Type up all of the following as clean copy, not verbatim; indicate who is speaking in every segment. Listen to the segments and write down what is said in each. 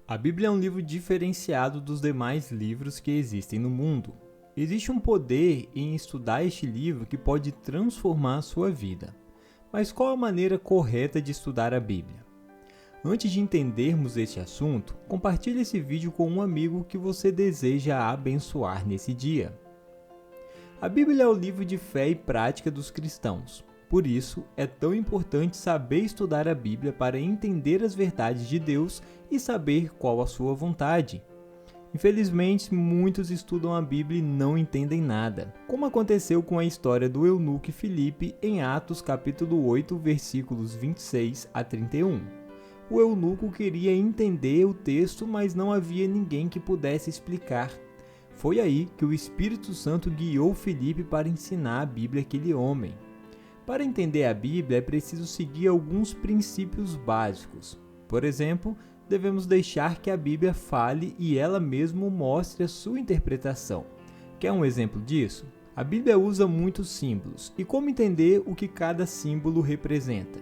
Speaker 1: A Bíblia é um livro diferenciado dos demais livros que existem no mundo. Existe um poder em estudar este livro que pode transformar a sua vida. Mas qual a maneira correta de estudar a Bíblia? Antes de entendermos este assunto, compartilhe esse vídeo com um amigo que você deseja abençoar nesse dia. A Bíblia é o livro de fé e prática dos cristãos. Por isso, é tão importante saber estudar a Bíblia para entender as verdades de Deus e saber qual a sua vontade. Infelizmente, muitos estudam a Bíblia e não entendem nada, como aconteceu com a história do eunuco Filipe em Atos capítulo 8, versículos 26 a 31. O eunuco queria entender o texto, mas não havia ninguém que pudesse explicar. Foi aí que o Espírito Santo guiou Filipe para ensinar a Bíblia àquele homem. Para entender a Bíblia, é preciso seguir alguns princípios básicos. Por exemplo, devemos deixar que a Bíblia fale e ela mesma mostre a sua interpretação. Quer um exemplo disso? A Bíblia usa muitos símbolos. E como entender o que cada símbolo representa?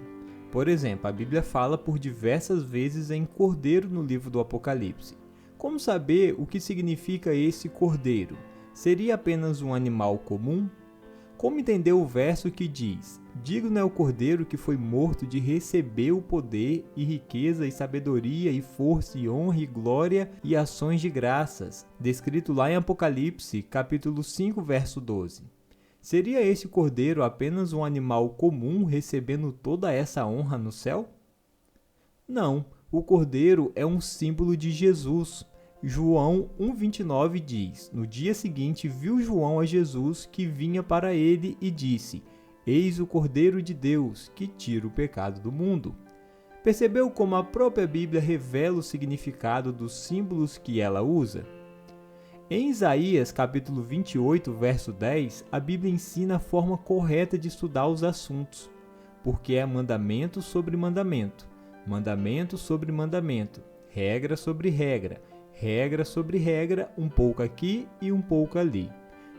Speaker 1: Por exemplo, a Bíblia fala por diversas vezes em cordeiro no livro do Apocalipse. Como saber o que significa esse cordeiro? Seria apenas um animal comum? Como entender o verso que diz: digno é o cordeiro que foi morto de receber o poder e riqueza e sabedoria e força e honra e glória e ações de graças, descrito lá em Apocalipse, capítulo 5, verso 12. Seria esse cordeiro apenas um animal comum recebendo toda essa honra no céu? Não, o cordeiro é um símbolo de Jesus. João 1,29 diz: no dia seguinte viu João a Jesus que vinha para ele e disse: eis o Cordeiro de Deus, que tira o pecado do mundo. Percebeu como a própria Bíblia revela o significado dos símbolos que ela usa? Em Isaías capítulo 28, verso 10, a Bíblia ensina a forma correta de estudar os assuntos, porque é mandamento sobre mandamento, mandamento sobre mandamento, regra sobre regra, regra sobre regra, um pouco aqui e um pouco ali.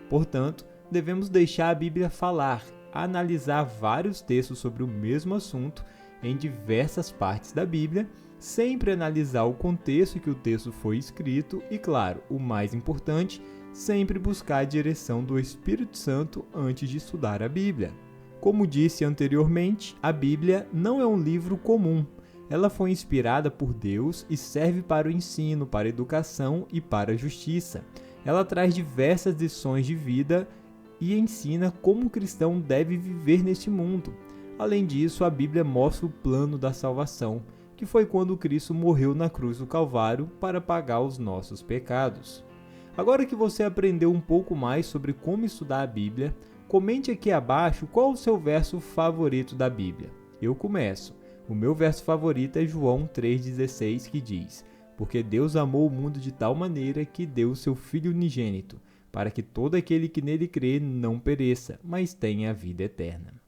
Speaker 1: Portanto, devemos deixar a Bíblia falar, analisar vários textos sobre o mesmo assunto em diversas partes da Bíblia, sempre analisar o contexto que o texto foi escrito e, claro, o mais importante, sempre buscar a direção do Espírito Santo antes de estudar a Bíblia. Como disse anteriormente, a Bíblia não é um livro comum. Ela foi inspirada por Deus e serve para o ensino, para a educação e para a justiça. Ela traz diversas lições de vida e ensina como o cristão deve viver neste mundo. Além disso, a Bíblia mostra o plano da salvação, que foi quando Cristo morreu na cruz do Calvário para pagar os nossos pecados. Agora que você aprendeu um pouco mais sobre como estudar a Bíblia, comente aqui abaixo qual o seu verso favorito da Bíblia. Eu começo. O meu verso favorito é João 3,16, que diz: porque Deus amou o mundo de tal maneira que deu o seu Filho unigênito, para que todo aquele que nele crê não pereça, mas tenha a vida eterna.